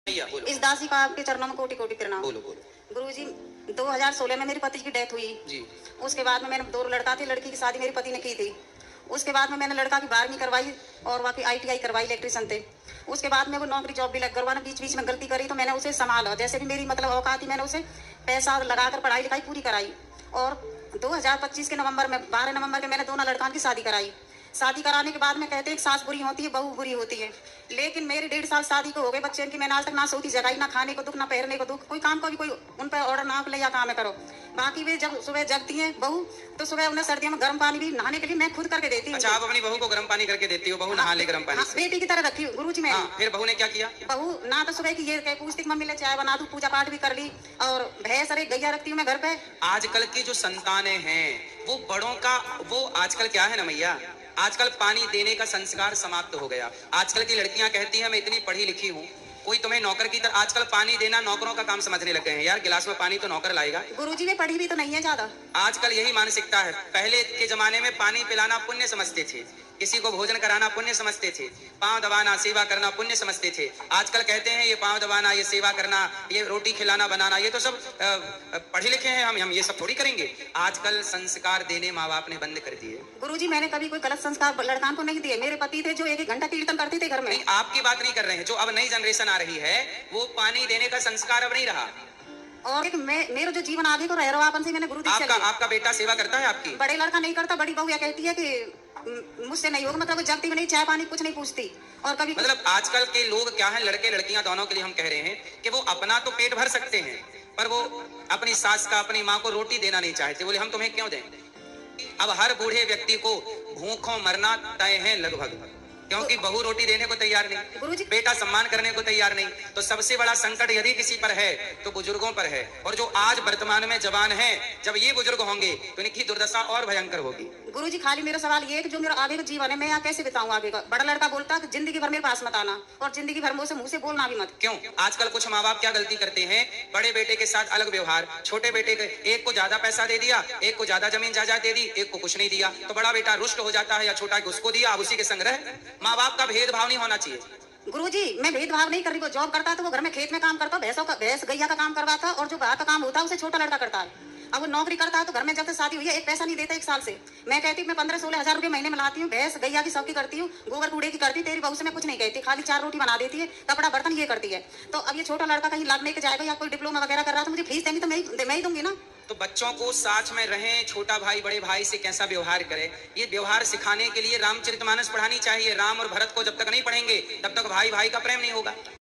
बोलो। इस दासी का आपके चरणों में कोटि कोटि प्रणाम। बोलो बोलो। गुरुजी 2016 में मेरे पति की डेथ हुई जी। उसके बाद में मैंने 2 लड़का थे, लड़की की शादी मेरे पति ने की थी। उसके बाद में मैंने लड़का की 12वीं करवाई और वहाँ की ITI करवाई, इलेक्ट्रिशियन थे। उसके बाद में वो नौकरी जॉब भी लग करवाना, बीच बीच में गलती करी तो मैंने उसे संभाला, जैसे भी मेरी मतलब औकात थी मैंने उसे पैसा लगाकर पढ़ाई लिखाई पूरी कराई। और 2025 के नवंबर में 12 नवंबर के मैंने दोनों लड़कान की शादी कराई। शादी कराने के बाद में कहते हैं सास बुरी होती है बहू बुरी होती है, लेकिन मेरे 1.5 साल शादी को हो गए, बच्चे की मैंने आज तक ना सोती जगाई, ना खाने को दुख, ना पहनने को दुख, कोई काम का भी कोई उन पर ऑर्डर ना ले या काम करो। बाकी वे जब सुबह जगती हैं बहू तो सुबह उन्हें सर्दियों में गर्म पानी भी नहाने के लिए मैं खुद करके देती हूँ। अच्छा, आप अपनी बहू को गर्म पानी करके देती हो? बहू नहा ले गर्म पानी से? बेटी की तरह रखी हूँ गुरुजी मैं। फिर बहू ने क्या किया? बहू ना तो सुबह की ये कह पूछती मम्मी ले चाय बना दूं, पूजा पाठ भी कर ली, और भैंस अरे गैया रखती हूँ मैं घर पे। आजकल की जो संतानें हैं वो बड़ों का वो आजकल क्या है ना मैया, आजकल पानी देने का संस्कार समाप्त हो गया। आजकल की लड़कियां कहती हैं मैं इतनी पढ़ी लिखी हूँ, कोई तुम्हें नौकर की तरह, आजकल पानी देना नौकरों का काम समझने लग गए हैं। यार गिलास में पानी तो नौकर लाएगा। गुरुजी में पढ़ी भी तो नहीं है ज्यादा। आजकल यही मानसिकता है। पहले के जमाने में पानी पिलाना पुण्य समझते थे, किसी को भोजन कराना पुण्य समझते थे, पांव दबाना सेवा करना पुण्य समझते थे। आजकल कहते हैं ये पांव दबाना, ये सेवा करना, ये रोटी खिलाना बनाना, ये तो सब पढ़े लिखे हैं, हम ये सब थोड़ी करेंगे। आजकल संस्कार देने माँ बाप ने बंद कर दिए। गुरुजी मैंने कभी कोई गलत संस्कार लड़कान को नहीं दिए। मेरे पति थे जो 1-1 घंटा कीर्तन करते थे घर में। नहीं, आपकी बात नहीं कर रहे हैं। जो अब नई जनरेशन आ रही है वो पानी देने का संस्कार अब नहीं रहा। और एक मेरा जो जीवन आगे को रह रहा अपन से मैंने गुरु दीक्षा ली। आपका बेटा सेवा करता है आपकी? बड़े लड़का नहीं करता, बड़ी बहू यह कहती है कि मुझसे नहीं होगा, मतलब जगती भी नहीं, चाय पानी कुछ नहीं पूछती। और कभी मतलब आजकल के लोग क्या है, लड़के लड़कियां दोनों के लिए हम कह रहे हैं कि वो अपना तो पेट भर सकते हैं पर वो अपनी सास का, अपनी माँ को रोटी देना नहीं चाहते। बोले हम तुम्हें क्यों दें? अब हर बूढ़े व्यक्ति को भूखों मरना तय है लगभग, क्योंकि बहू रोटी देने को तैयार नहीं, बेटा सम्मान करने को तैयार नहीं। तो सबसे बड़ा संकट यदि किसी पर है तो बुजुर्गों पर है। और जो आज वर्तमान में जवान हैं, जब ये बुजुर्ग होंगे तो इनकी दुर्दशा और भयंकर होगी। गुरुजी खाली मेरा सवाल ये है कि जो मेरा आगे का जीवन है मैं यहाँ कैसे बिताऊं आगे का। बड़ा लड़का बोलता कि जिंदगी भर मेरे पास मत आना, और जिंदगी भर मुंह से बोलना भी मत। क्यों? आजकल कुछ माँ बाप क्या गलती करते हैं, बड़े बेटे के साथ अलग व्यवहार, छोटे बेटे के एक को ज्यादा पैसा दे दिया, एक को ज्यादा जमीन जायदाद दे दी, एक को कुछ नहीं दिया, तो बड़ा बेटा रुष्ट हो जाता है, या छोटा उसको दिया अब उसी के संग रहे। माँ बाप का भेदभाव नहीं होना चाहिए। गुरुजी मैं भेदभाव नहीं कर रही, वो जॉब करता है तो वो घर में खेत में काम करता है, भैंस गैया का काम करवाता, और जो बाहर का काम होता है उसे छोटा लड़का करता है। अब वो नौकरी करता है तो घर में जब से शादी हुई है एक पैसा नहीं देता 1 साल से। मैं कहती हूँ मैं 15-16 हजार रुपए महीने में लाती हूँ, भैंस गैया की सबकी करती हूँ, गोबर कूड़े की करती, तेरी बहू से मैं कुछ नहीं कहती, खाली 4 रोटी बना देती है, कपड़ा बर्तन ये करती है। तो अब ये छोटा लड़का कहीं लगने के जाएगा या कोई डिप्लोमा वगैरह कर रहा तो मुझे फीस देंगी तो मैं ही दूंगी ना। तो बच्चों को साथ में रहें, छोटा भाई बड़े भाई से कैसा व्यवहार करे, ये व्यवहार सिखाने के लिए रामचरितमानस पढ़ानी चाहिए। राम और भरत को जब तक नहीं पढ़ेंगे तब तक भाई भाई का प्रेम नहीं होगा।